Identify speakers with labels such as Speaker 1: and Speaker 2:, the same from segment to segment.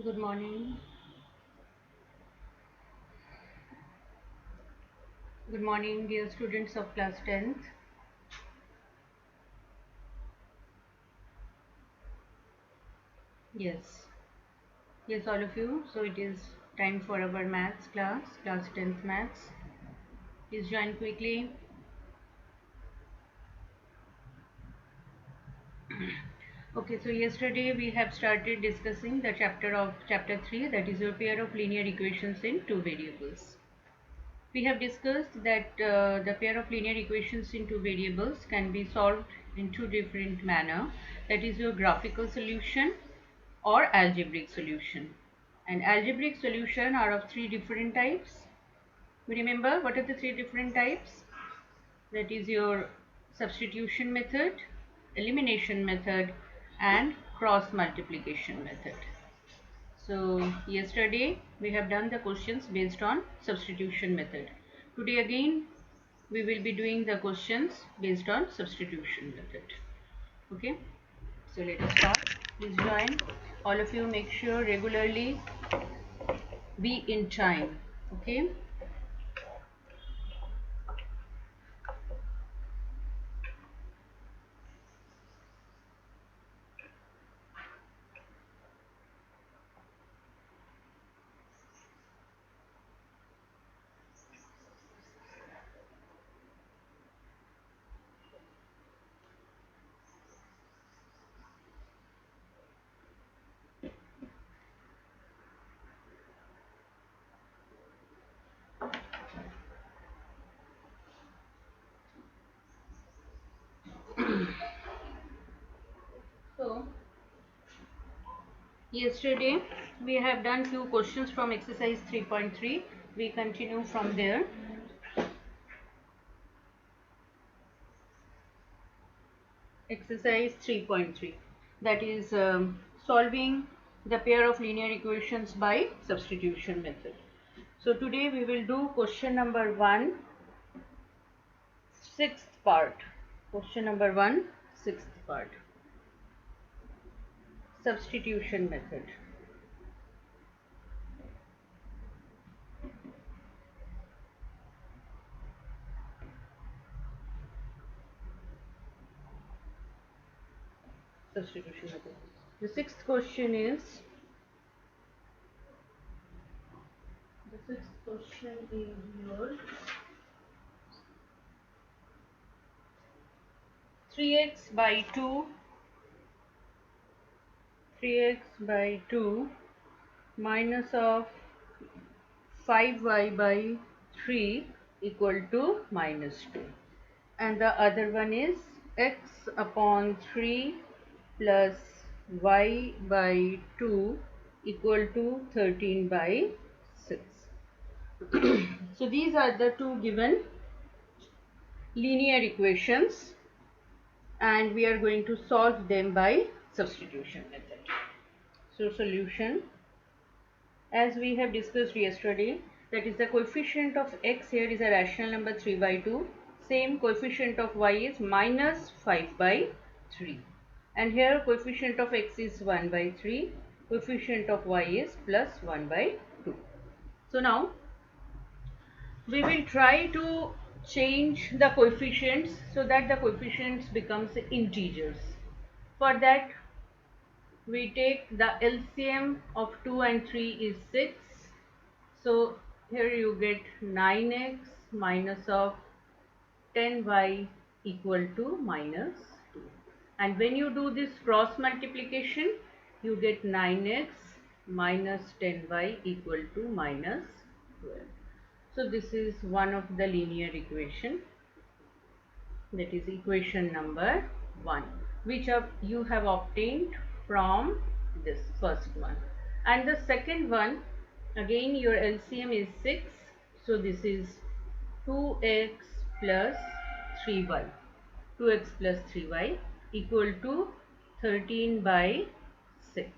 Speaker 1: Good morning. Good morning, dear students of class 10th. Yes, yes, all of you. So it is time for our maths class 10th maths. Please join quickly. Okay, so yesterday we have started discussing the chapter 3, that is your pair of linear equations in two variables. We have discussed that the pair of linear equations in two variables can be solved in two different manner, that is your graphical solution or algebraic solution. And algebraic solution are of three different types. We remember what are the three different types? That is your substitution method, elimination method, and cross multiplication method. So yesterday we have done the questions based on substitution method. Today again we will be doing the questions based on substitution method. Okay, so let us start. Please join. All of you make sure regularly be in time. Okay. So yesterday we have done few questions from exercise 3.3. We continue from there. Exercise 3.3, that is solving the pair of linear equations by substitution method. So today we will do question number 1, sixth part. Question number 1, sixth part. Substitution method. Substitution method. The sixth question is, your 3x by 2 3x by 2 minus of 5y by 3 equal to minus 2, and the other one is x upon 3 plus y by 2 equal to 13 by 6. So these are the two given linear equations and we are going to solve them by substitution method. So solution, as we have discussed yesterday, that is the coefficient of x here is a rational number 3 by 2. Same coefficient of y is minus 5 by 3. And here coefficient of x is 1 by 3. Coefficient of y is plus 1 by 2. So now we will try to change the coefficients so that the coefficients becomes integers. For that we take the LCM of 2 and 3 is 6. So here you get 9x minus of 10y equal to minus 2. And when you do this cross multiplication, you get 9x minus 10y equal to minus 12. So this is one of the linear equation, that is equation number 1, which you have obtained from this first one. And the second one, again your LCM is 6, so this is 2x plus 3y, 2x plus 3y equal to 13 by 6.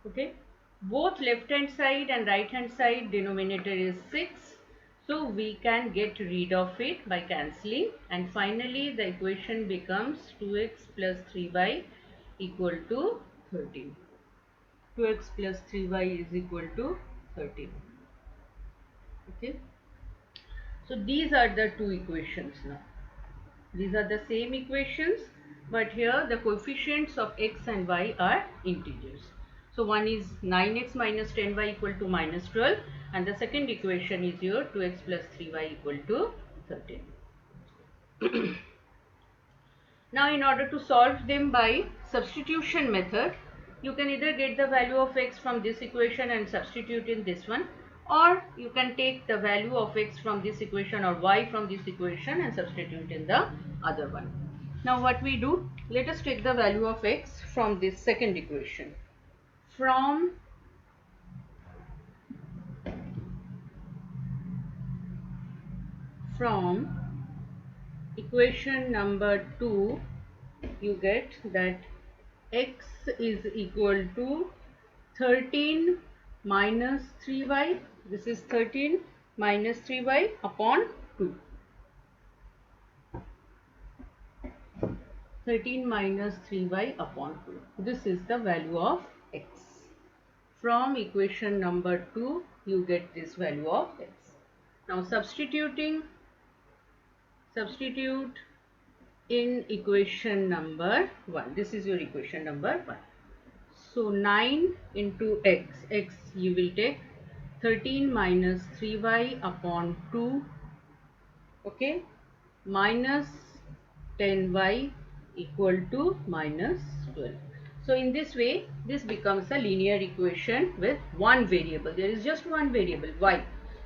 Speaker 1: Okay, both left hand side and right hand side denominator is 6, so we can get rid of it by cancelling, and finally the equation becomes 2x plus 3y equal to 13. 2x plus 3y is equal to 13. Okay. So these are the two equations now. These are the same equations, but here the coefficients of x and y are integers. So one is 9x minus 10y equal to minus 12, and the second equation is your 2x plus 3y equal to 13. Now in order to solve them by substitution method, you can either get the value of x from this equation and substitute in this one, or you can take the value of x from this equation or y from this equation and substitute in the other one. Now what we do, let us take the value of x from this second equation. From equation number 2, you get that x is equal to 13 minus 3y. This is 13 minus 3y upon 2. 13 minus 3y upon 2. This is the value of x. From equation number 2, you get this value of x. Now substitute in equation number 1. This is your equation number 1. So 9 into x you will take 13 minus 3y upon 2, okay, minus 10y equal to minus 12. So in this way, this becomes a linear equation with one variable. There is just one variable, y.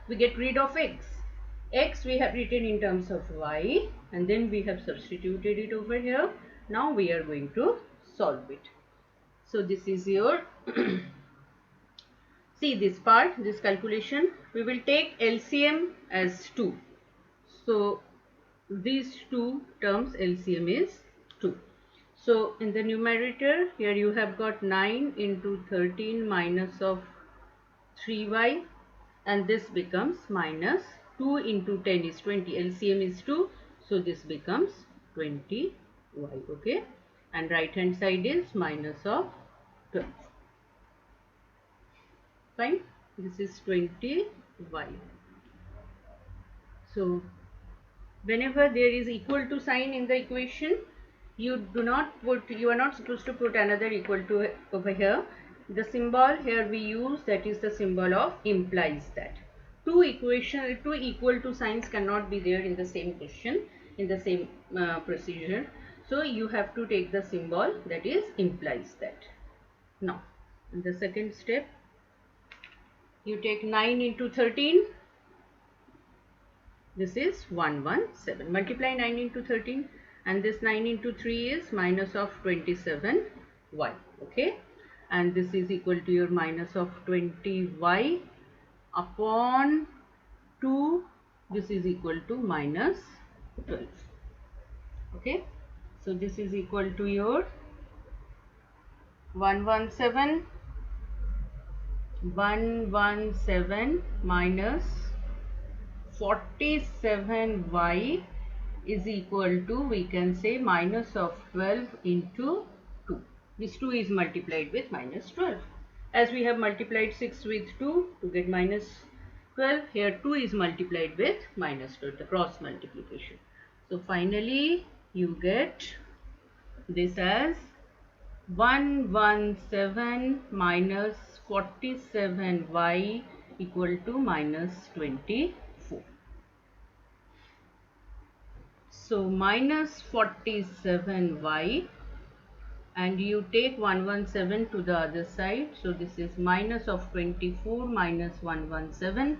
Speaker 1: We get rid of x. X we have written in terms of y, and then we have substituted it over here. Now we are going to solve it. So this is your see this part, this calculation, we will take LCM as 2. So these two terms LCM is 2. So in the numerator here you have got 9 into 13 minus of 3y, and this becomes minus 2 into 10 is 20. LCM is 2. So this becomes 20y. Okay. And right hand side is minus of 12. Fine. This is 20y. So whenever there is equal to sign in the equation, you are not supposed to put another equal to over here. The symbol here we use, that is the symbol of implies that. Two equal to signs cannot be there in the same question, in the same procedure. So you have to take the symbol that is implies that. Now in the second step, you take 9 into 13. This is 117. Multiply 9 into 13, and this 9 into 3 is minus of 27y. Okay, and this is equal to your minus of 20y upon 2. This is equal to minus 12. Okay, so this is equal to your 117 minus 47y is equal to, we can say, minus of 12 into 2. This 2 is multiplied with minus 12. As we have multiplied 6 with 2 to get minus 12, here 2 is multiplied with minus 12, the cross multiplication. So finally you get this as 117 minus 47y equal to minus 24. So minus 47y, and you take 117 to the other side. So this is minus of 24 minus 117.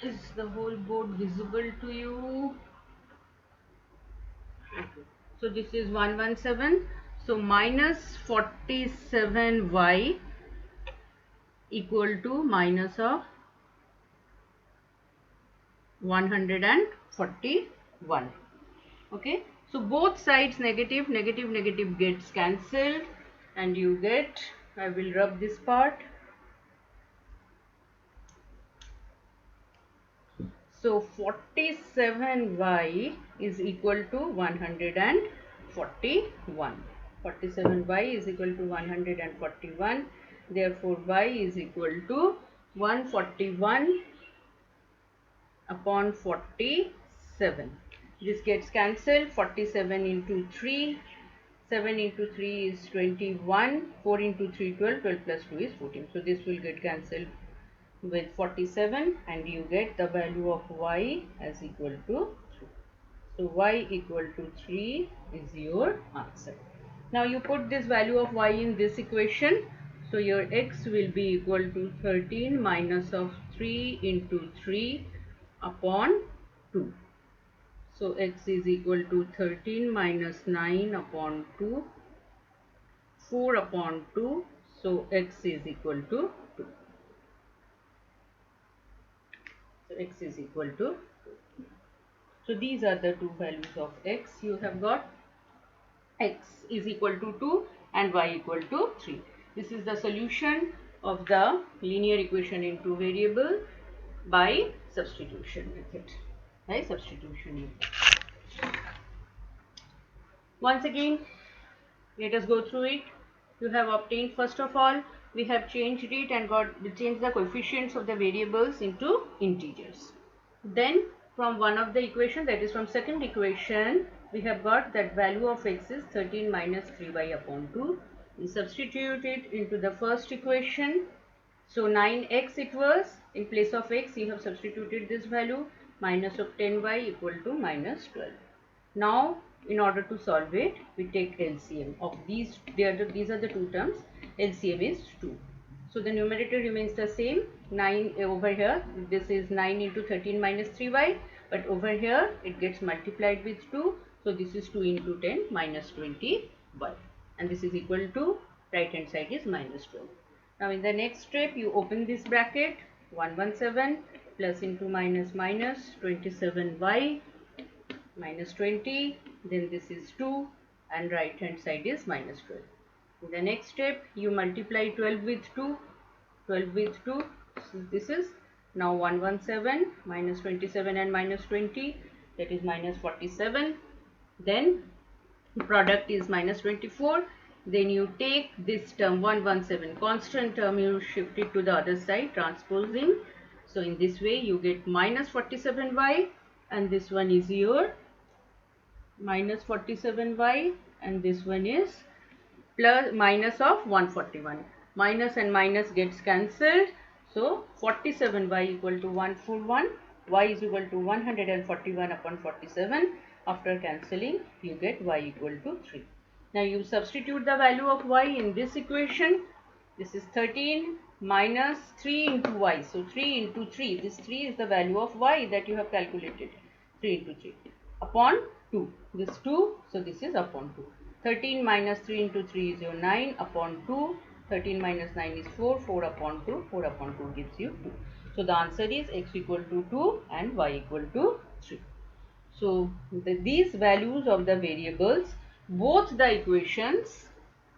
Speaker 1: Is the whole board visible to you? Okay. So this is 117. So minus 47y equal to minus of 141. Okay, so both sides negative, negative, negative gets cancelled, and you get, I will rub this part. So 47y is equal to 141. 47y is equal to 141. Therefore, y is equal to 141 upon 47. This gets cancelled. 47 into 3. 7 into 3 is 21. 4 into 3, 12. 12 plus 2 is 14. So this will get cancelled with 47, and you get the value of y as equal to 3. So y equal to 3 is your answer. Now you put this value of y in this equation. So your x will be equal to 13 minus of 3 into 3 upon 2. So x is equal to 13 minus 9 upon 2, 4 upon 2. So x is equal to 2. So x is equal to 2. So these are the two values of x. You have got x is equal to 2 and y equal to 3. This is the solution of the linear equation in two variable by substitution method. By substitution method. Once again, let us go through it. You have obtained, first of all, we have changed it and changed the coefficients of the variables into integers. Then from one of the equation, that is from second equation, we have got that value of x is 13 minus 3y upon 2. We substitute it into the first equation. So 9x it was. In place of x, you have substituted this value, minus of 10y equal to minus 12. Now, in order to solve it, we take LCM of these. These are the two terms. LCM is 2. So the numerator remains the same. 9 over here. This is 9 into 13 minus 3y. But over here, it gets multiplied with 2. So this is 2 into 10 minus 20y. And this is equal to, right hand side is minus 12. Now in the next step, you open this bracket. 117 plus into minus minus 27y minus 20, then this is 2, and right hand side is minus 12. In the next step, you multiply 12 with 2, 12 with 2, so this is now 117 minus 27 and minus 20, that is minus 47. Then product is minus 24. Then you take this term 117 constant term, you shift it to the other side, transposing. So in this way you get minus 47y, and this one is your minus 47y, and this one is plus minus of 141. Minus and minus gets cancelled. So 47y equal to 141, y is equal to 141 upon 47. After cancelling, you get y equal to 3. Now you substitute the value of y in this equation. This is 13 minus 3 into y. So 3 into 3. This 3 is the value of y that you have calculated. 3 into 3 upon 2. This 2. So this is upon 2. 13 minus 3 into 3 is your 9 upon 2. 13 minus 9 is 4. 4 upon 2. 4 upon 2 gives you 2. So the answer is x equal to 2 and y equal to 3. So these values of the variables, both the equations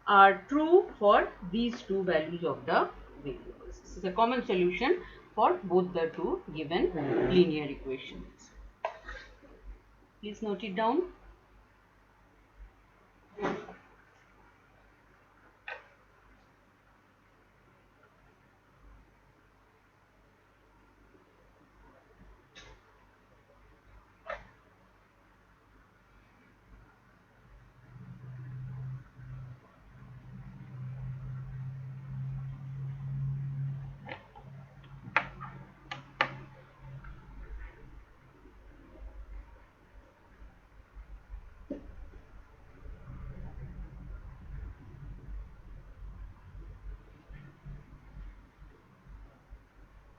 Speaker 1: are true for these two values of the variables. This is a common solution for both the two given linear equations. Please note it down.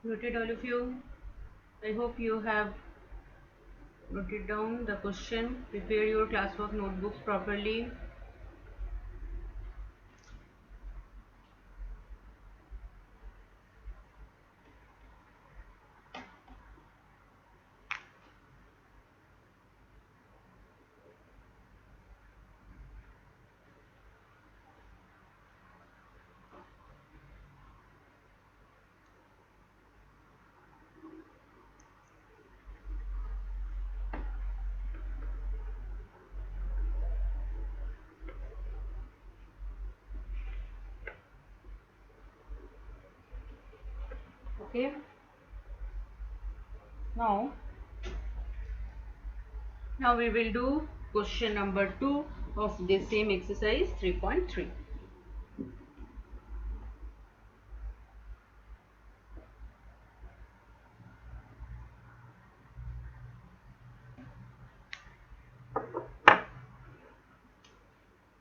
Speaker 1: Noted all of you. I hope you have noted down the question. Prepare your classwork notebooks properly. Okay. Now we will do question number 2 of the same exercise 3.3.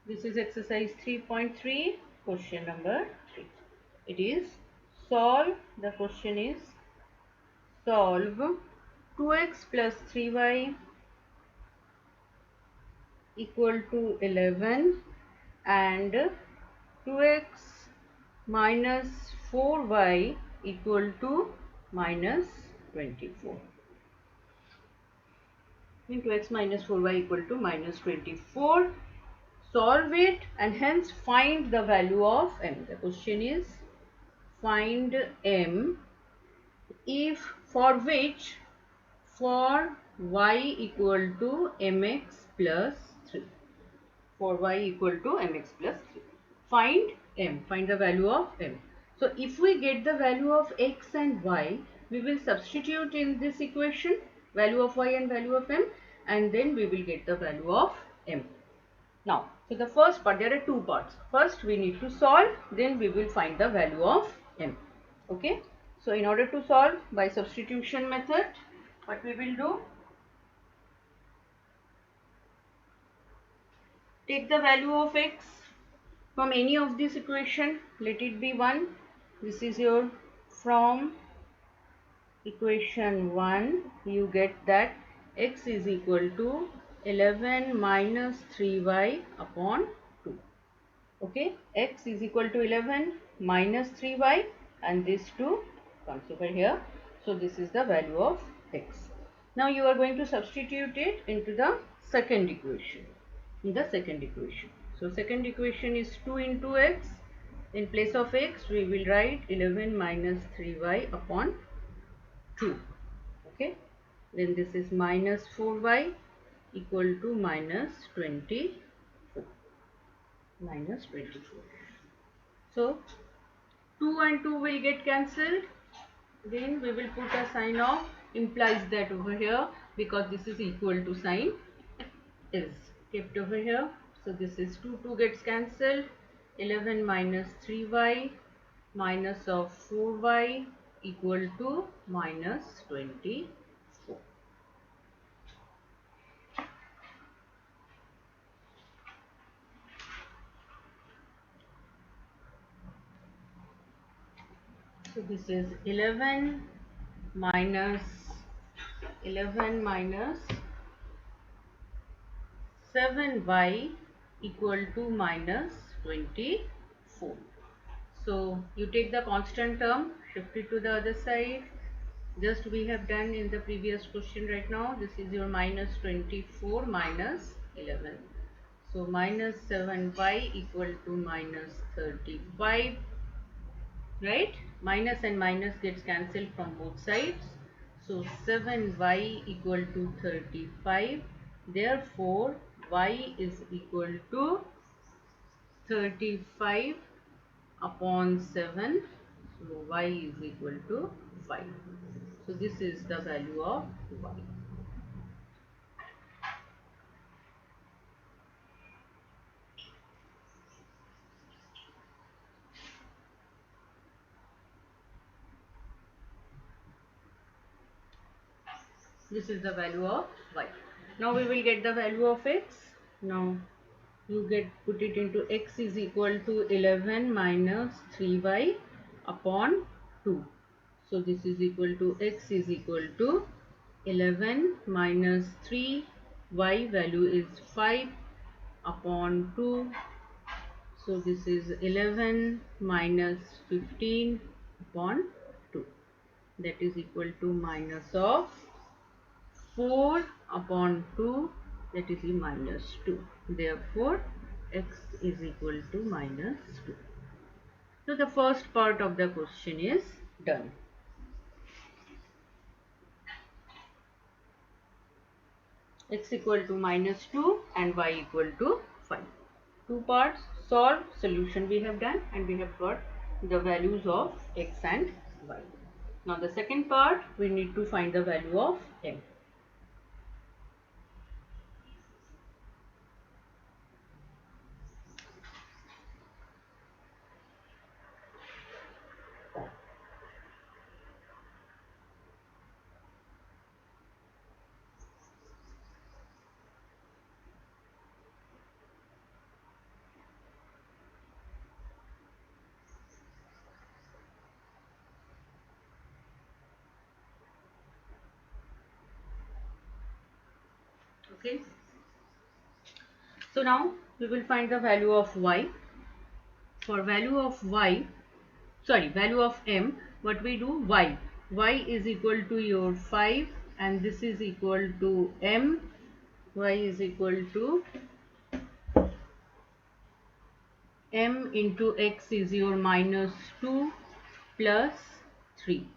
Speaker 1: This is exercise 3.3, question number 3. It is the question is solve 2x plus 3y equal to 11 and 2x minus 4y equal to minus 24. And 2x minus 4y equal to minus 24. Solve it and hence find the value of m. The question is find m if for which for y equal to mx plus 3. For y equal to mx plus 3. Find m. Find the value of m. So if we get the value of x and y, we will substitute in this equation value of y and value of m, and then we will get the value of m. Now, so the first part, there are two parts. First we need to solve, then we will find the value of m. Okay. So in order to solve by substitution method, what we will do? Take the value of x from any of this equation. Let it be 1. This is your from equation 1. You get that x is equal to 11 minus 3y upon 2. Okay, x is equal to 11 minus 3y, and this 2 comes over here. So this is the value of x. Now you are going to substitute it into the second equation. So second equation is 2 into x. In place of x, we will write 11 minus 3y upon 2. Okay. Then this is minus 4y equal to minus 24. Minus 24. So 2 and 2 will get cancelled. Then we will put a sign of implies that over here, because this is equal to sign is kept over here. So this is 2 gets cancelled. 11 minus 3y minus of 4y equal to minus 24. So this is 11 minus 7y equal to minus 24. So you take the constant term, shift it to the other side. Just we have done in the previous question right now. This is your minus 24 minus 11. So minus 7y equal to minus 35. Right? Minus and minus gets cancelled from both sides. So 7y equal to 35. Therefore, y is equal to 35 upon 7. So y is equal to 5. So this is the value of y. This is the value of y. Now we will get the value of x. Now you put it into x is equal to 11 minus 3y upon 2. So this is equal to x is equal to 11 minus 3, y value is 5 upon 2. So this is 11 minus 15 upon 2. That is equal to minus of 4 upon 2, that is minus 2. Therefore, x is equal to minus 2. So the first part of the question is done. X equal to minus 2 and y equal to 5. Two parts, solve, solution we have done, and we have got the values of x and y. Now the second part, we need to find the value of m. Okay. So now we will find the value of y. For value of value of m, what we do, y is equal to your 5 and this is equal to m. Y is equal to m into x is your minus 2 plus 3.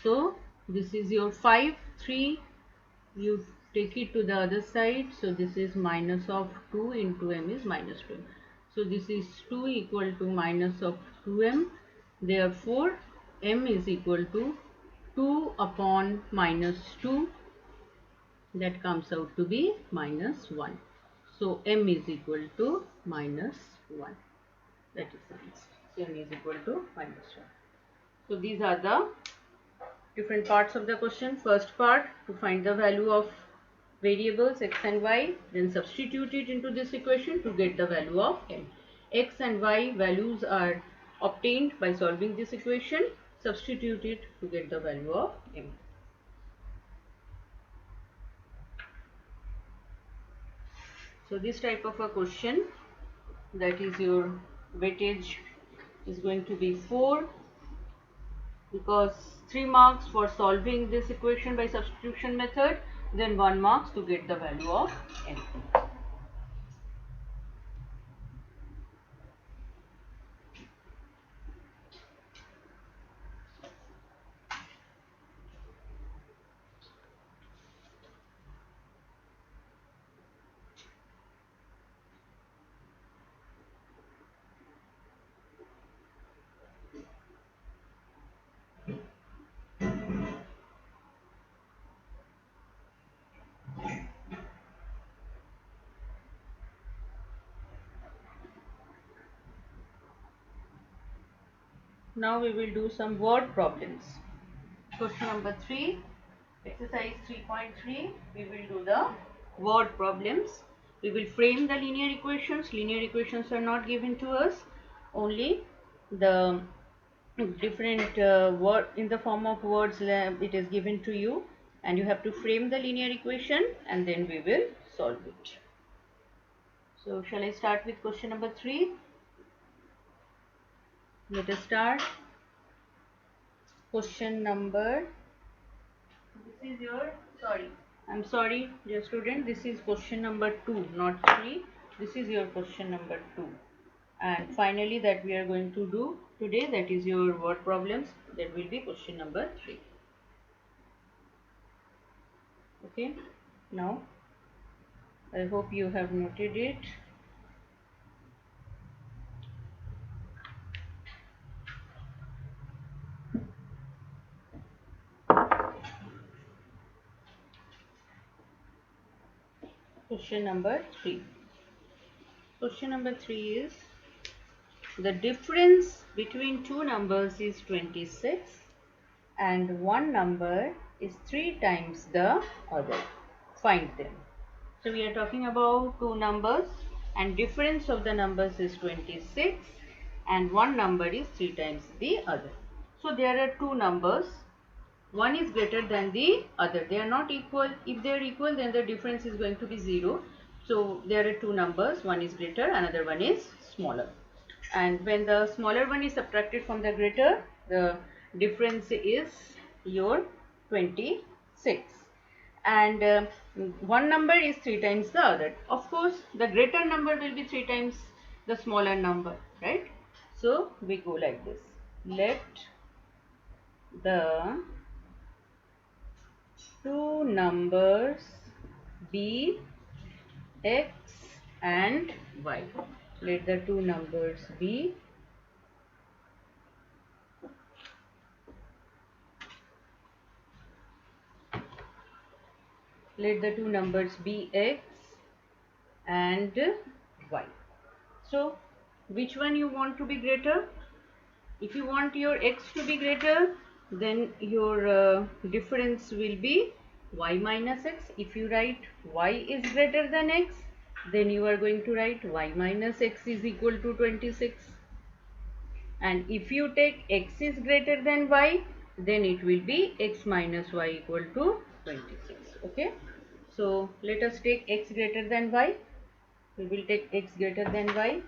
Speaker 1: So this is your 5, 3, you take it to the other side, so this is minus of 2 into m is minus 2. So this is 2 equal to minus of 2m, therefore m is equal to 2 upon minus 2, that comes out to be minus 1. So m is equal to minus 1, that is the answer. So m is equal to minus 1. So these are the different parts of the question. First part, to find the value of variables x and y, then substitute it into this equation to get the value of m. X and y values are obtained by solving this equation. Substitute it to get the value of m. So this type of a question, that is your weightage is going to be 4, because 3 marks for solving this equation by substitution method, then 1 marks to get the value of m. Now we will do some word problems. Question number 3, exercise 3.3, we will do the word problems. We will frame the linear equations. Linear equations are not given to us, only the different word in the form of words it is given to you, and you have to frame the linear equation and then we will solve it. So shall I start with question number 3? Let us start. Question number, this is your, I'm sorry dear student, this is question number 2, not 3. This is your question number 2, and finally that we are going to do today, that is your word problems, that will be question number 3. Okay, now I hope you have noted it. Question number 3. Question number 3 is, the difference between two numbers is 26 and one number is 3 times the other. Find them. So we are talking about two numbers and difference of the numbers is 26 and one number is 3 times the other. So there are two numbers, one is greater than the other. They are not equal. If they are equal, then the difference is going to be 0. So there are two numbers, one is greater, another one is smaller. And when the smaller one is subtracted from the greater, the difference is your 26. And one number is 3 times the other. Of course, the greater number will be 3 times the smaller number, right? So we go like this. Let the two numbers be x and y. Let the two numbers be let the two numbers be x and y. So which one you want to be greater? If you want your x to be greater, then your difference will be y minus x. If you write y is greater than x, then you are going to write y minus x is equal to 26. And if you take x is greater than y, then it will be x minus y equal to 26. Okay. So let us take x greater than y. We will take x greater than y.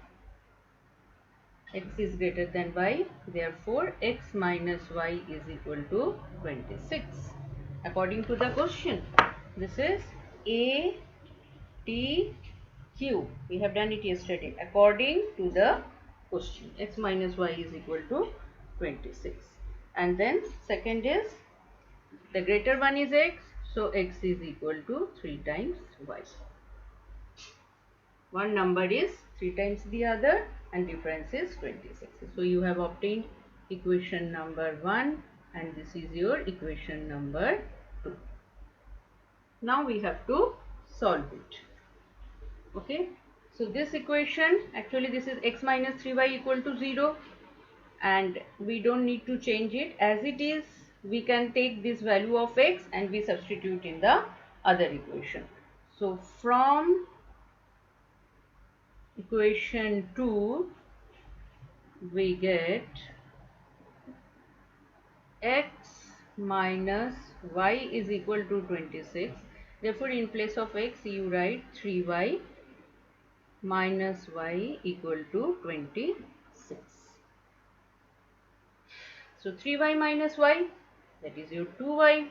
Speaker 1: X is greater than y, therefore x minus y is equal to 26. According to the question, this is A, T, Q. We have done it yesterday. According to the question, x minus y is equal to 26. And then second is the greater one is x, so x is equal to 3 times y. One number is 3 times the other and difference is 26. So you have obtained equation number 1 and this is your equation number 2. Now we have to solve it. Okay. So this equation, actually this is x minus 3y equal to 0 and we don't need to change it. As it is, we can take this value of x and we substitute in the other equation. So from equation 2 we get x minus y is equal to 26. Therefore in place of x you write 3y minus y equal to 26. So 3y minus y, that is your 2y.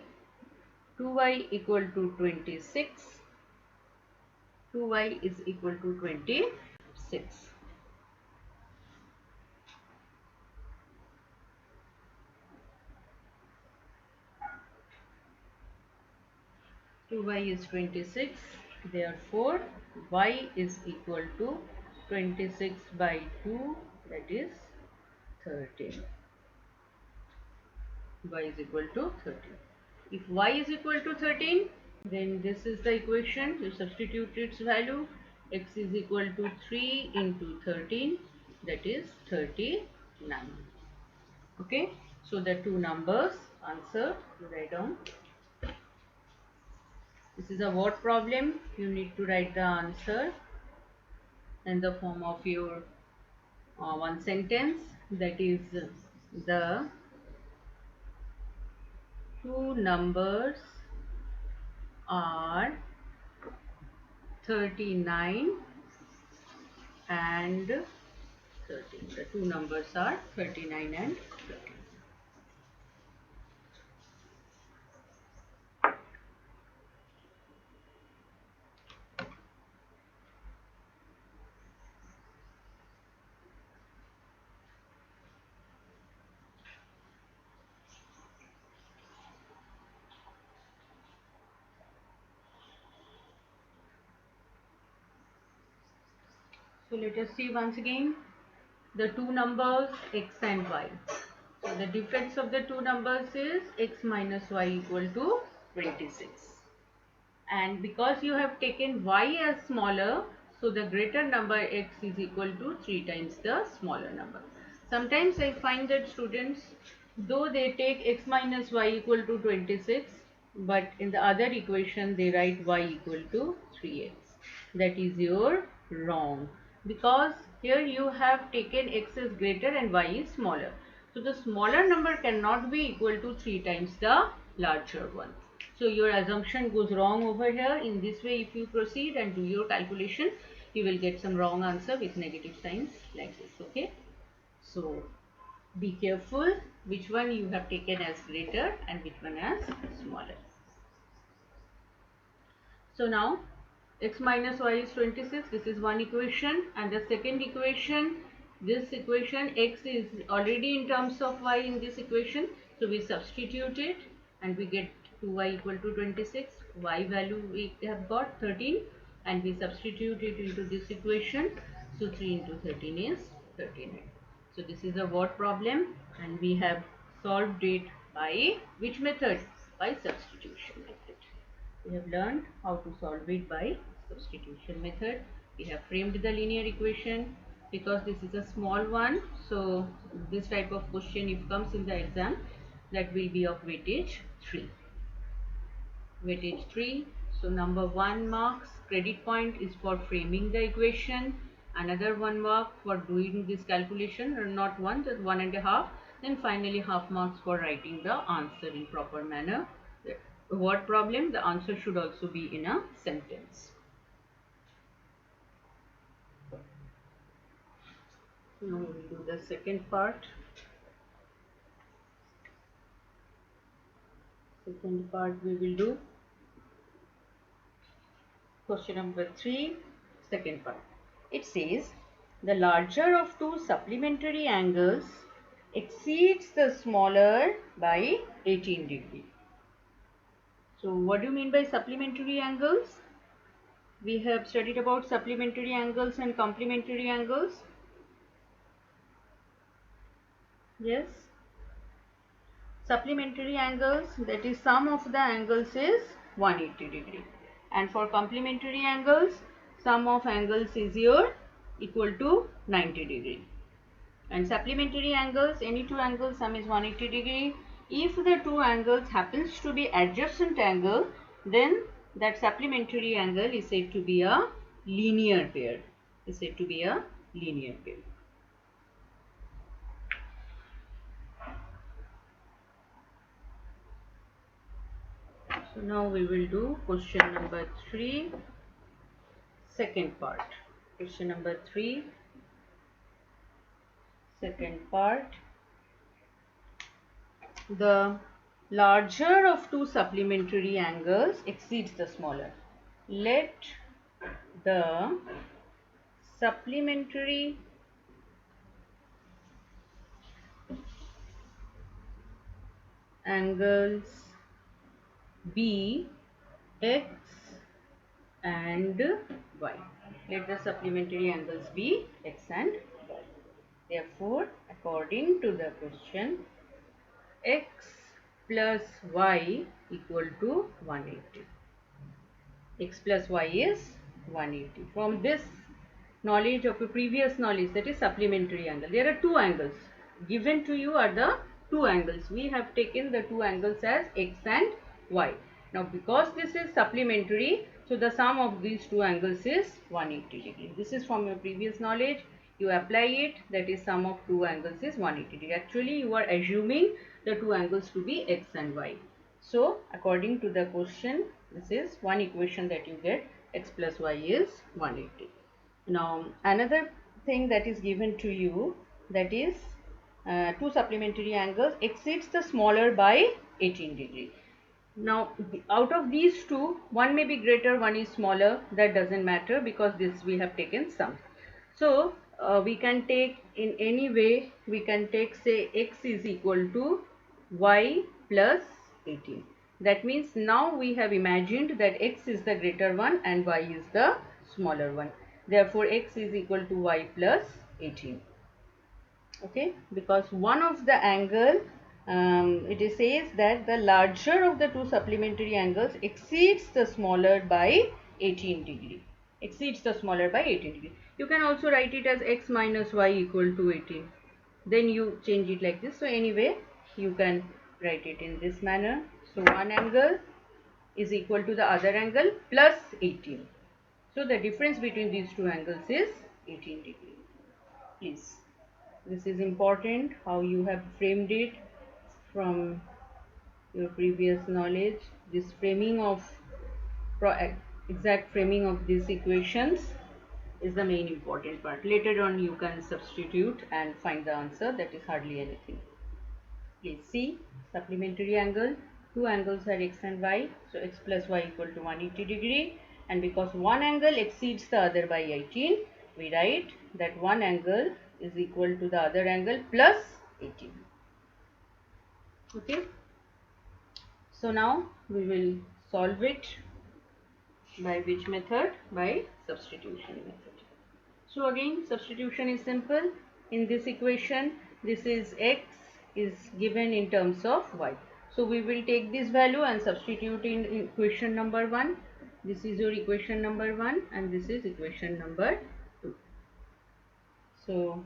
Speaker 1: 2y equal to 26. 2y is equal to 26. 2y is 26, therefore y is equal to 26 by 2, that is 13. Y is equal to 13. If y is equal to 13, then this is the equation. You substitute its value. X is equal to 3 into 13, that is 39. Okay, so the two numbers answer, write down. This is a word problem. You need to write the answer in the form of your one sentence, that is the two numbers are 39 and 13. The two numbers are 39 and 13. So let us see once again the two numbers x and y. So the difference of the two numbers is x minus y equal to 26. And because you have taken y as smaller, so the greater number x is equal to 3 times the smaller number. Sometimes I find that students, though they take x minus y equal to 26, but in the other equation they write y equal to 3x. That is your wrong, because here you have taken x as greater and y is smaller. So the smaller number cannot be equal to 3 times the larger one. So your assumption goes wrong over here. In this way, if you proceed and do your calculation, you will get some wrong answer with negative signs like this. Okay. So be careful which one you have taken as greater and which one as smaller. So now x minus y is 26. This is one equation, and the second equation, this equation x is already in terms of y in this equation. So we substitute it and we get 2y equal to 26. Y value we have got 13 and we substitute it into this equation. So 3 into 13 is 39. So this is a word problem and we have solved it by which method? By substitution method. We have learned how to solve it by substitution method. We have framed the linear equation. Because this is a small one, so this type of question, if comes in the exam, that will be of weightage 3. Weightage 3. So number 1 marks credit point is for framing the equation. Another 1 mark for doing this calculation, or not 1, just 1.5. Then finally half marks for writing the answer in proper manner. The word problem, the answer should also be in a sentence. Now we will do the second part. Second part we will do question number 3, second part. It says the larger of two supplementary angles exceeds the smaller by 18 degree. So what do you mean by supplementary angles? We have studied about supplementary angles and complementary angles. Yes. Supplementary angles, that is sum of the angles is 180 degree. And for complementary angles, sum of angles is your equal to 90 degree. And supplementary angles, any two angles, sum is 180 degree. If the two angles happens to be adjacent angle, then that supplementary angle is said to be a linear pair. Is said to be a linear pair. So now we will do question number 3, second part. Question number 3, second part. The larger of two supplementary angles exceeds the smaller. Let the supplementary angles be x and y. Let the supplementary angles be x and y. Therefore, according to the question, x plus y equal to 180. X plus y is 180. From this knowledge of your previous knowledge, that is supplementary angle, there are two angles. Given to you are the two angles. We have taken the two angles as x and y. Now because this is supplementary, so the sum of these two angles is 180 degree. This is from your previous knowledge. You apply it, that is sum of two angles is 180 degree. Actually you are assuming the two angles to be x and y. So according to the question, this is one equation that you get, x plus y is 180. Now another thing that is given to you, that is two supplementary angles exceeds the smaller by 18 degree. Now out of these two, one may be greater, one is smaller, that doesn't matter because this we have taken sum. So we can take in any way, we can take say x is equal to y plus 18. That means now we have imagined that x is the greater one and y is the smaller one. Therefore x is equal to y plus 18. Okay, because one of the angle, it says that the larger of the two supplementary angles exceeds the smaller by 18 degree. Exceeds the smaller by 18 degree. You can also write it as x minus y equal to 18. Then you change it like this. So anyway, you can write it in this manner. So one angle is equal to the other angle plus 18. So the difference between these two angles is 18 degree. Please. This is important, how you have framed it from your previous knowledge. This framing of, exact framing of these equations is the main important part. Later on you can substitute and find the answer, that is hardly anything. Please see, supplementary angle, two angles are x and y, so x plus y equal to 180 degree, and because one angle exceeds the other by 18, we write that one angle is equal to the other angle plus 18. Okay, so now we will solve it by which method? By substitution method. So again, substitution is simple. In this equation, this is x is given in terms of y. So we will take this value and substitute in equation number 1. This is your equation number 1 and this is equation number 2. So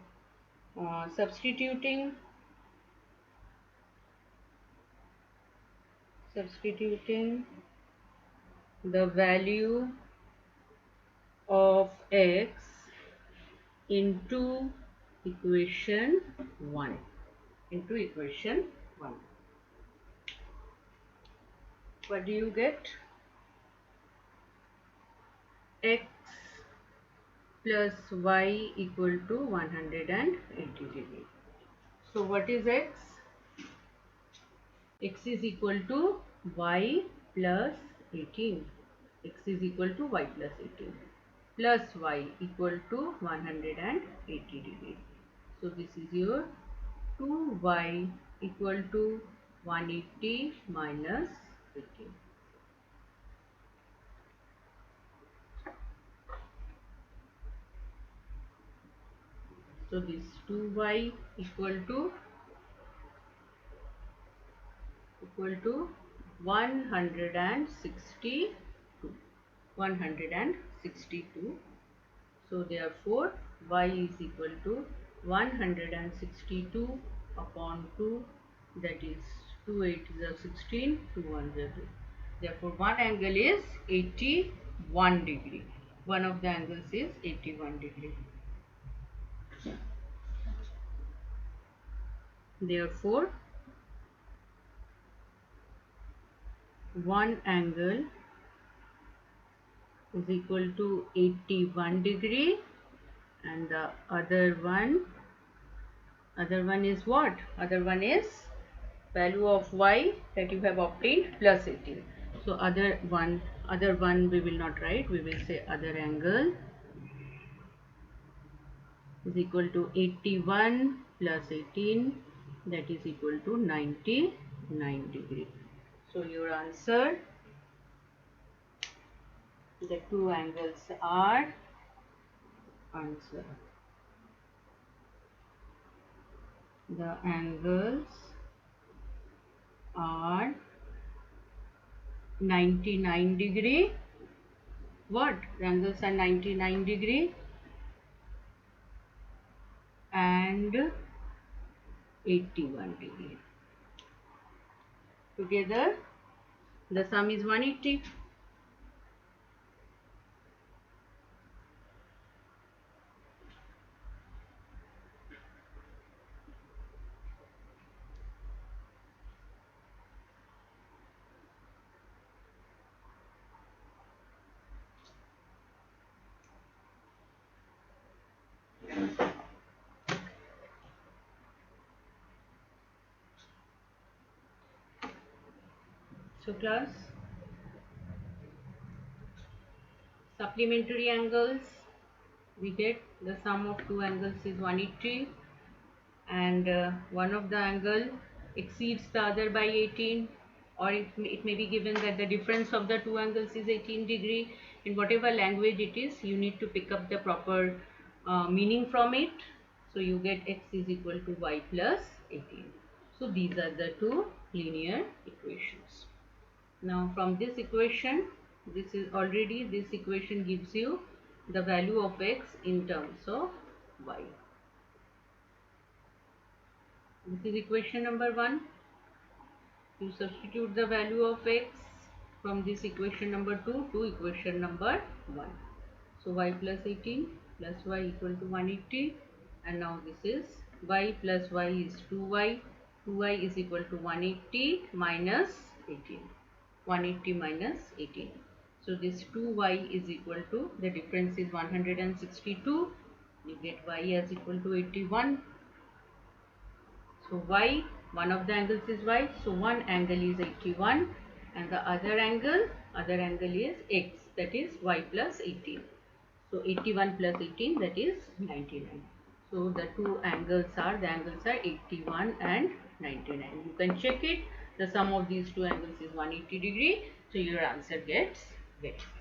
Speaker 1: substituting the value of x into equation 1 what do you get? X plus y equal to 180 degree. So what is x? X is equal to y plus 18. X is equal to y plus 18 plus y equal to 180 degree. So this is your 2y equal to 180 minus 18. So this 2y equal to 162. So therefore y is equal to 162 upon 2, that is 2 8 is 16, 2 1 is 2. Therefore one angle is 81 degree. One of the angles is 81 degree. Therefore one angle is equal to 81 degree and the other one is what? Other one is value of y that you have obtained plus 18. So other one we will not write, we will say other angle is equal to 81 plus 18, that is equal to 99 degree. So your answer, the two angles are the angles are 99 degree. What? The angles are 99 degree and 81 degree. Together the sum is 180. So class, supplementary angles, we get the sum of two angles is 180 and one of the angle exceeds the other by 18, or it may be given that the difference of the two angles is 18 degree. In whatever language it is, you need to pick up the proper meaning from it. So you get x is equal to y plus 18. So these are the two linear equations. Now from this equation, this equation gives you the value of x in terms of y. This is equation number 1. You substitute the value of x from this equation number 2 to equation number 1. So y plus 18 plus y equal to 180, and now this is y plus y is 2y. 2y is equal to 180 minus 18. 180 minus 18. So this 2y is equal to, the difference is 162. You get y as equal to 81. So y, one of the angles is y. So one angle is 81 and the other angle is x, that is y plus 18. So 81 plus 18, that is 99. So the two angles are 81 and 99. You can check it. The sum of these two angles is 180 degree. So your answer gets verified.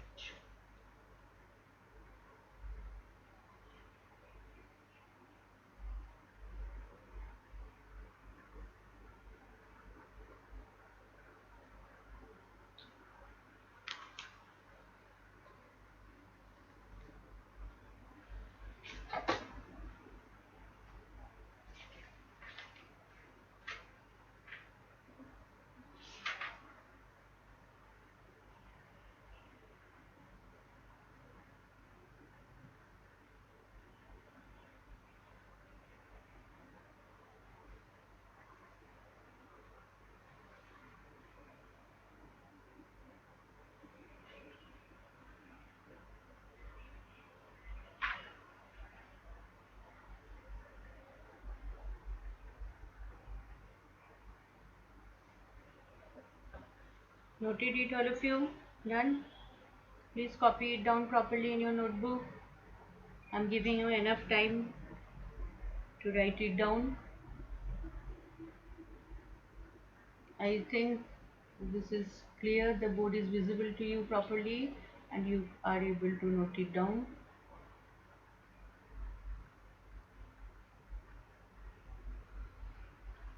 Speaker 1: Noted it, all of you? Done? Please copy it down properly in your notebook. I'm giving you enough time to write it down. I think this is clear, the board is visible to you properly and you are able to note it down.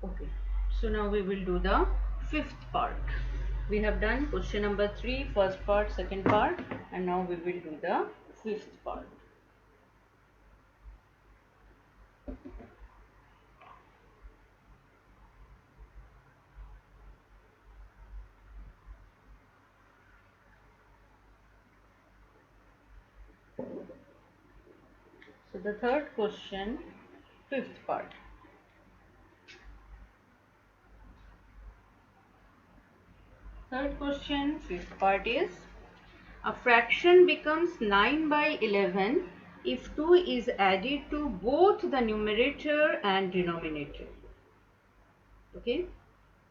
Speaker 1: Okay, so now we will do the fifth part. We have done question number 3, first part, second part, and now we will do the fifth part. So the third question, fifth part. Third question, fifth part is, a fraction becomes 9 by 11 if 2 is added to both the numerator and denominator. Okay.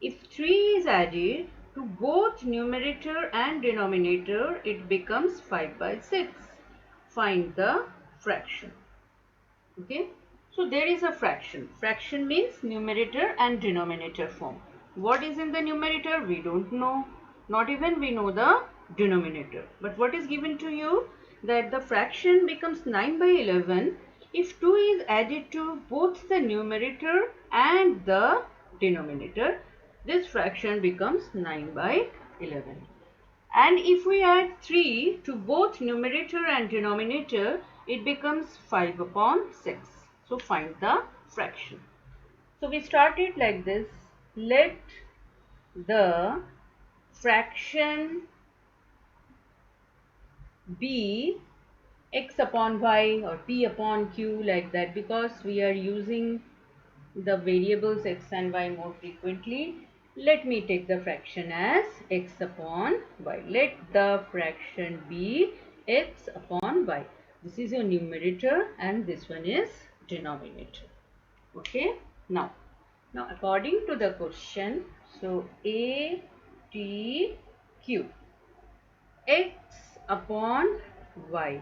Speaker 1: If 3 is added to both numerator and denominator, it becomes 5 by 6. Find the fraction. Okay. So there is a fraction. Fraction means numerator and denominator form. What is in the numerator? We don't know. Not even we know the denominator. But what is given to you? That the fraction becomes 9 by 11 if 2 is added to both the numerator and the denominator. This fraction becomes 9 by 11. And if we add 3 to both numerator and denominator, it becomes 5 upon 6. So find the fraction. So we start it like this. Let the fraction be x upon y or p upon q, like that, because we are using the variables x and y more frequently. Let me take the fraction as x upon y. Let the fraction be x upon y. This is your numerator and this one is denominator. Okay. Now according to the question, so a t q, x upon y.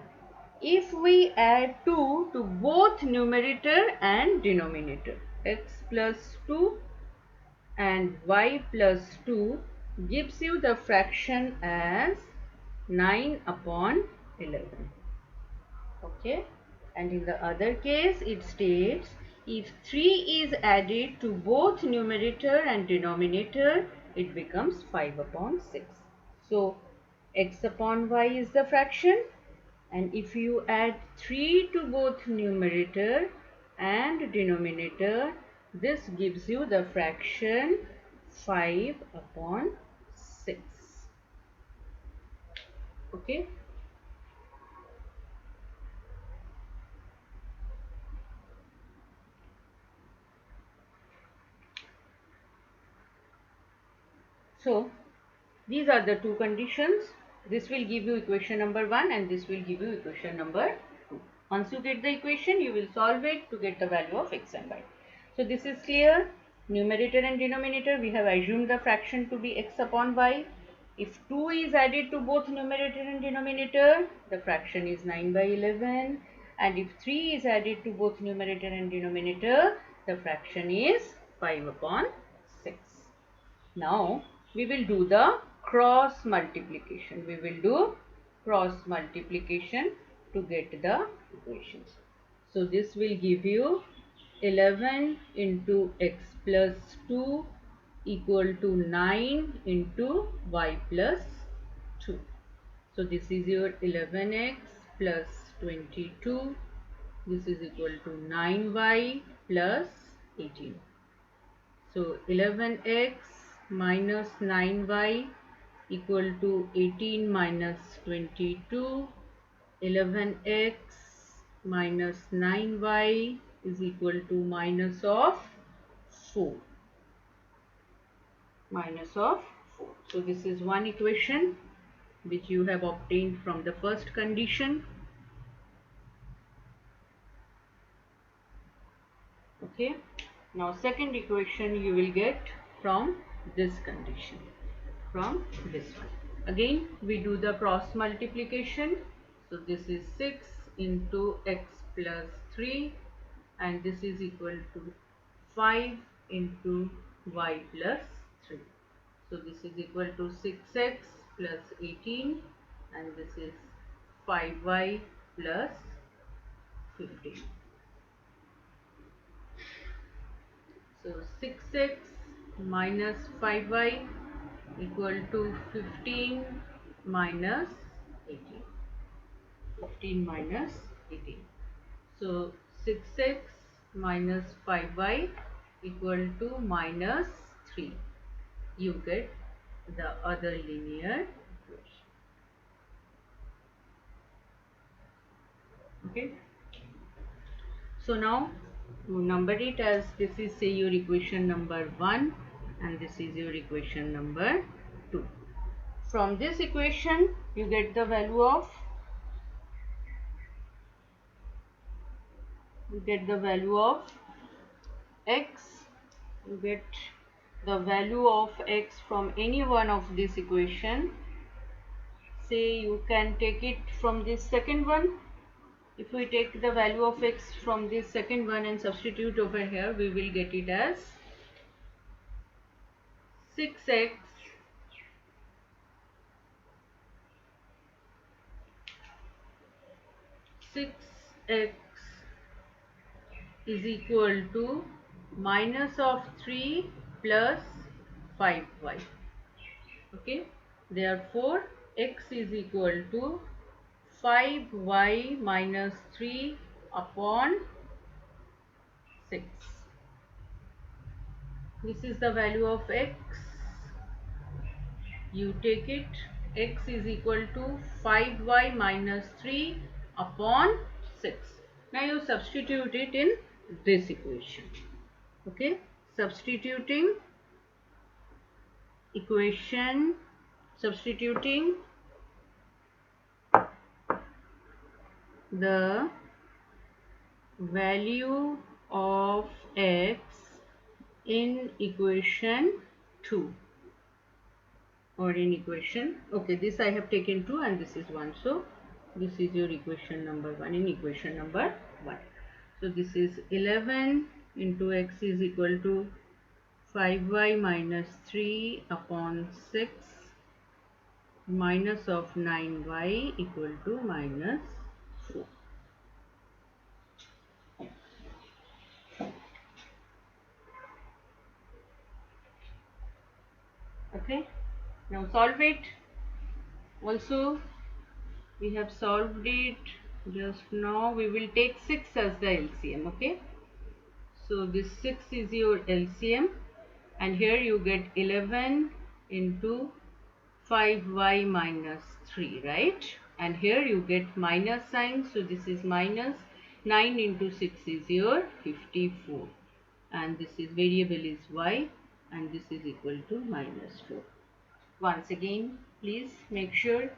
Speaker 1: If we add 2 to both numerator and denominator, x plus 2 and y plus 2 gives you the fraction as 9 upon 11. Okay. And in the other case, it states if 3 is added to both numerator and denominator, it becomes 5 upon 6. So x upon y is the fraction, and if you add 3 to both numerator and denominator, this gives you the fraction 5 upon 6. Okay. So these are the two conditions. This will give you equation number 1 and this will give you equation number 2. Once you get the equation, you will solve it to get the value of x and y. So this is clear. Numerator and denominator, we have assumed the fraction to be x upon y. If 2 is added to both numerator and denominator, the fraction is 9 by 11. And if 3 is added to both numerator and denominator, the fraction is 5 upon 6. Now we will do the cross multiplication. We will do cross multiplication to get the equations. So this will give you 11 into x plus 2 equal to 9 into y plus 2. So this is your 11x plus 22. This is equal to 9y plus 18. So 11x minus 9y equal to 18 minus 22. 11x minus 9y is equal to minus of 4. Minus of 4. So this is one equation which you have obtained from the first condition. Okay. Now second equation you will get from this condition. from this one. Again we do the cross multiplication. So this is 6 into x plus 3, and this is equal to 5 into y plus 3. So this is equal to 6x plus 18, and this is 5y plus 15. So 6x minus 5y equal to 15 minus 18. 15 minus 18. So 6x minus 5y equal to minus 3. You get the other linear equation. Okay. So now number it as this is, say, your equation number 1, and this is your equation number 2. From this equation you get the value of x. You get the value of x from any one of this equation. Say you can take it from this second one. If we take the value of x from this second one and substitute over here, we will get it as 6x is equal to minus of 3 plus 5y. Okay, therefore x is equal to 5y minus 3 upon 6. This is the value of x. You take it, x is equal to 5y minus 3 upon 6. Now you substitute it in this equation. Okay, substituting the value of x in equation 2 or in equation, okay, this I have taken 2 and this is 1, so this is your equation number 1 in equation number 1. So this is 11 into x is equal to 5y minus 3 upon 6 minus of 9y equal to minus 4. Okay, now solve it. Also we have solved it just now. We will take 6 as the LCM. Okay, so this 6 is your LCM, and here you get 11 into 5y minus 3, right? And here you get minus sign, so this is minus. 9 into 6 is your 54, and this is variable is y, and this is equal to minus 4. Once again, please make sure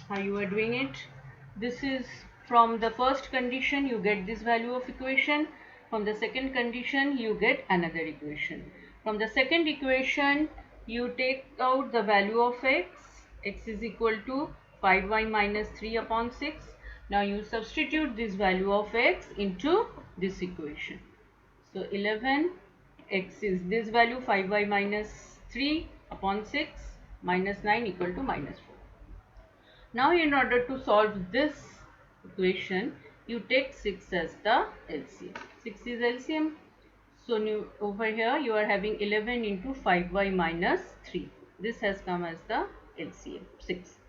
Speaker 1: how you are doing it. This is from the first condition you get this value of equation. From the second condition you get another equation. From the second equation you take out the value of x. X is equal to 5y minus 3 upon 6. Now you substitute this value of x into this equation. So 11, x is this value 5y minus 3 upon 6 minus 9 equal to minus 4. Now in order to solve this equation, you take 6 as the LCM. 6 is LCM. So new, over here you are having 11 into 5y minus 3. This has come as the LCM, 6.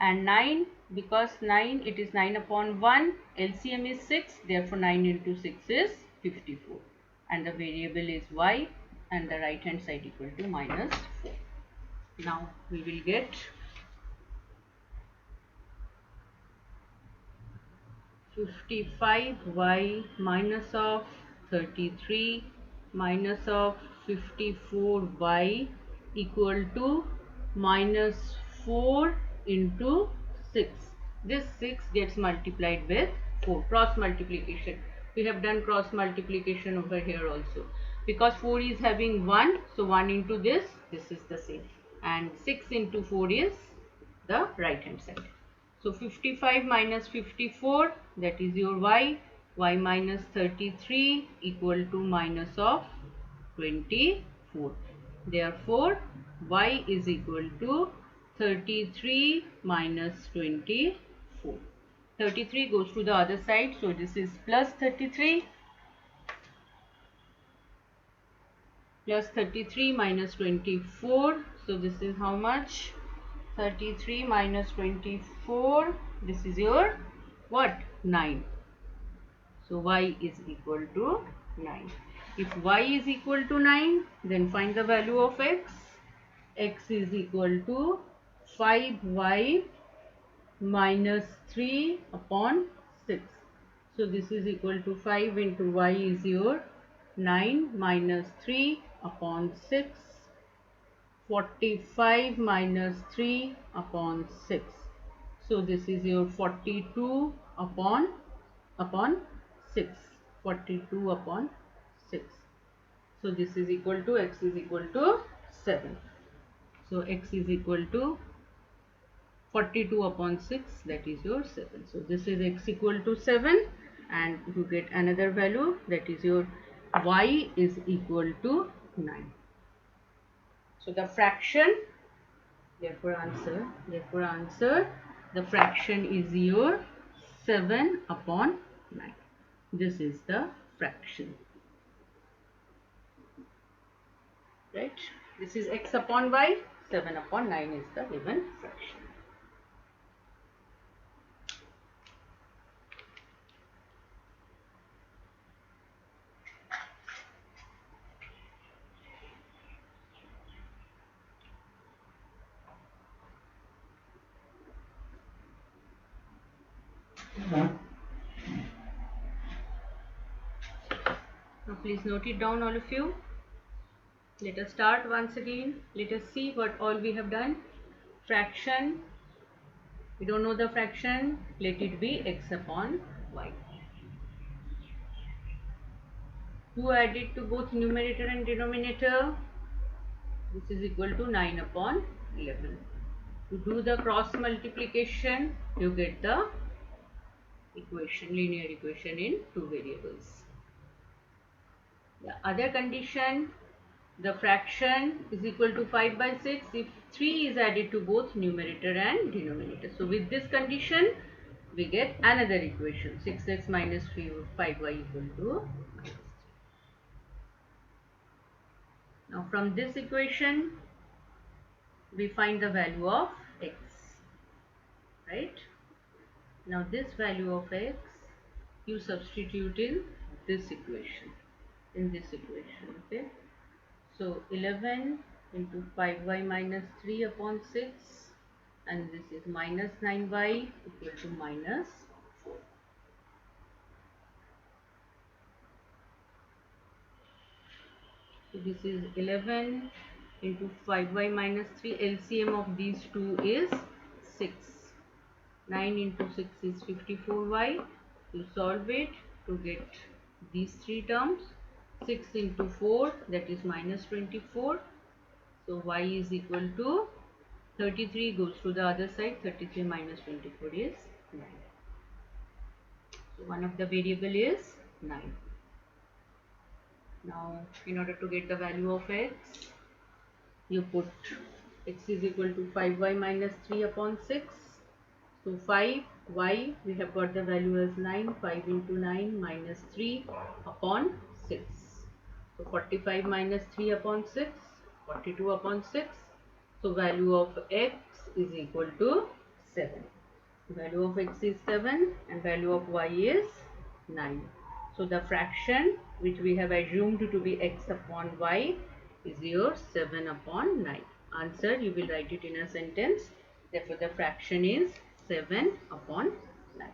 Speaker 1: And 9, because 9, it is 9 upon 1, LCM is 6, therefore 9 into 6 is 54. And the variable is y, and the right hand side equal to minus 4. Now we will get 55y minus of 33 minus of 54y equal to minus 4 into 6. This 6 gets multiplied with 4, cross multiplication. We have done cross multiplication over here also. Because 4 is having 1, so 1 into this is the same. and 6 into 4 is the right hand side. So 55 minus 54, that is your y. Y minus 33 equal to minus of 24. Therefore, y is equal to 33 minus 24. 33 goes to the other side, so this is plus 33. Plus 33 minus 24. So this is how much? 33 minus 24. This is your what? 9. So y is equal to 9. If y is equal to 9, then find the value of x. X is equal to 5y minus 3 upon 6. So this is equal to 5 into y is your 9 minus 3 upon 6. 45 minus 3 upon 6. So this is your 42 upon 6. 42 upon 6. So this is equal to x is equal to 7. So x is equal to 42 upon 6, that is your 7. So this is x equal to 7, and you get another value, that is your y is equal to 9. So the fraction, therefore answer, the fraction is your 7 upon 9. This is the fraction. Right? This is x upon y, 7 upon 9 is the given fraction. Now please note it down, all of you. Let us start once again. Let us see what all we have done. Fraction, we don't know the fraction, let it be x upon y. 2 added to both numerator and denominator, this is equal to 9 upon 11. To do the cross multiplication, you get the equation, linear equation in 2 variables. The other condition, the fraction is equal to 5 by 6 if 3 is added to both numerator and denominator. So with this condition, we get another equation, 6x minus 5y equal to minus 3. Now from this equation, we find the value of x, right? Now this value of x, you substitute in this equation, okay? So 11 into 5y minus 3 upon 6, and this is minus 9y equal to minus 4. So this is 11 into 5y minus 3, LCM of these two is 6. 9 into 6 is 54y. You solve it to get these three terms. 6 into 4, that is minus 24. So y is equal to 33 goes to the other side. 33 minus 24 is 9. So one of the variable is 9. Now in order to get the value of x, you put x is equal to 5y minus 3 upon 6. So 5y, we have got the value as 9. 5 into 9 minus 3 upon 6. So 45 minus 3 upon 6, 42 upon 6. So value of x is equal to 7. Value of x is 7 and value of y is 9. So the fraction which we have assumed to be x upon y is your 7 upon 9. Answer, you will write it in a sentence. Therefore the fraction is 7 upon 9.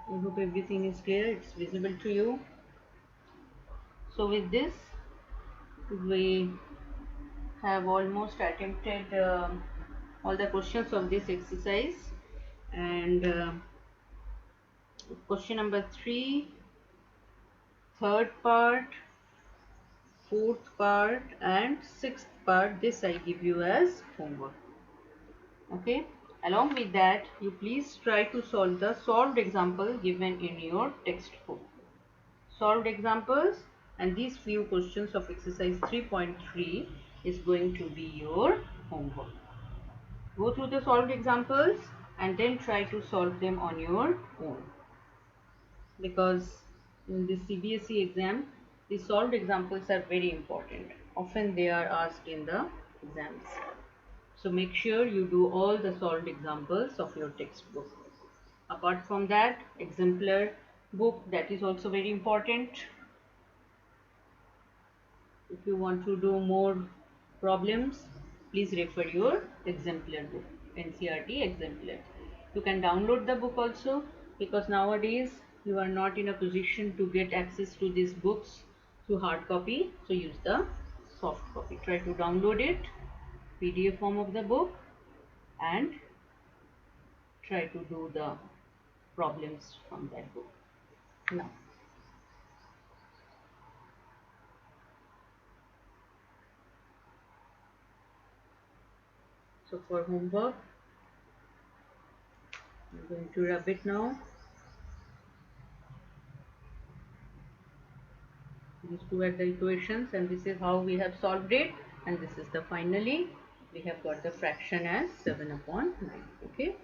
Speaker 1: I hope everything is clear, it's visible to you. So with this, we have almost attempted all the questions of this exercise, and question number 3 third part, fourth part and sixth part. This I give you as homework. Okay. Along with that, you please try to solve the solved example given in your textbook. Solved examples, and these few questions of exercise 3.3 is going to be your homework. Go through the solved examples and then try to solve them on your own. Because in the CBSE exam, the solved examples are very important. Often they are asked in the exams. So make sure you do all the solved examples of your textbook. Apart from that, exemplar book, that is also very important. If you want to do more problems, please refer your exemplar book, NCERT exemplar. You can download the book also, because nowadays you are not in a position to get access to these books through hard copy. So use the soft copy. Try to download it, PDF form of the book, and try to do the problems from that book. Now, so for homework, I'm going to rub it now. These two are the equations, and this is how we have solved it, and this is the finally we have got the fraction as 7/9. Okay.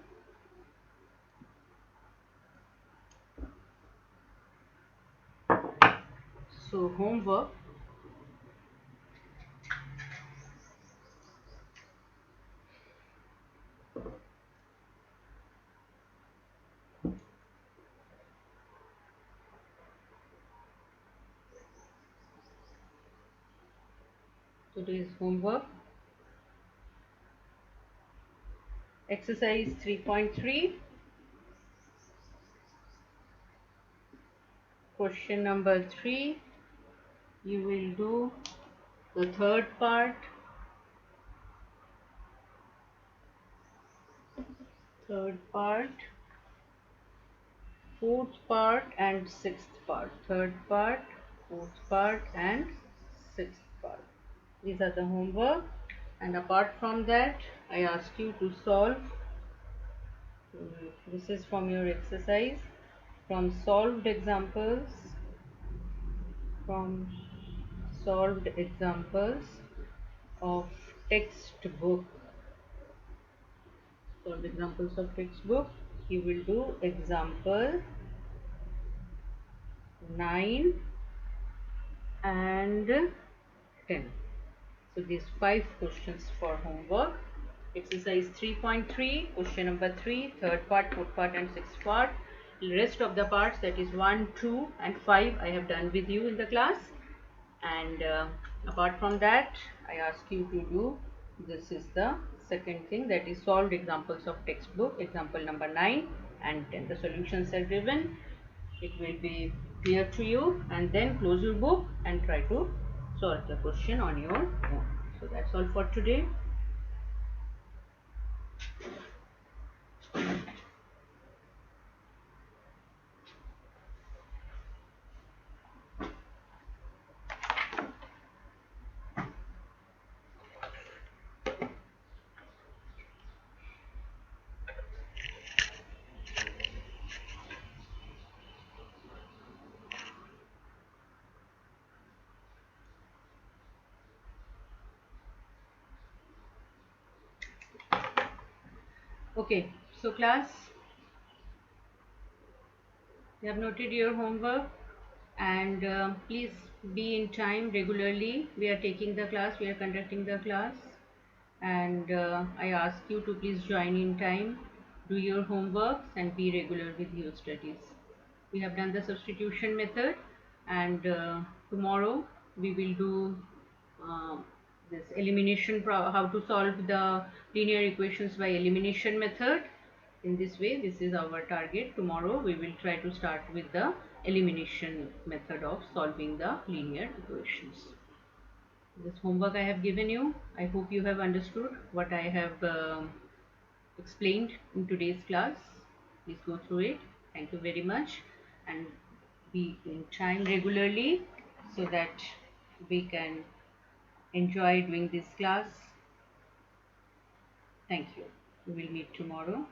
Speaker 1: So homework, today's homework, exercise 3.3, question number 3. You will do the third part, fourth part and sixth part. Third part, fourth part and sixth part. These are the homework, and apart from that, I ask you to solve. This is from your exercise, from solved examples, from solved examples of textbook. Solved examples of textbook. You will do example 9 and 10. So these 5 questions for homework. Exercise 3.3, question number 3, third part, fourth part and sixth part. The rest of the parts, that is 1, 2 and 5, I have done with you in the class. And apart from that, I ask you to do, this is the second thing, that is solved examples of textbook, example number 9 and 10. The solutions are given. It will be clear to you, and then close your book and try to solve the question on your own. So that's all for today. Okay, so class, you have noted your homework, and please be in time regularly. We are taking the class, we are conducting the class, and I ask you to please join in time, do your homeworks and be regular with your studies. We have done the substitution method, and tomorrow we will do uh, this elimination, how to solve the linear equations by elimination method. In this way, this is our target. Tomorrow we will try to start with the elimination method of solving the linear equations. This homework I have given you, I hope you have understood what I have explained in today's class. Please go through it. Thank you very much, and be in time regularly so that we can enjoy doing this class. Thank you. We will meet tomorrow.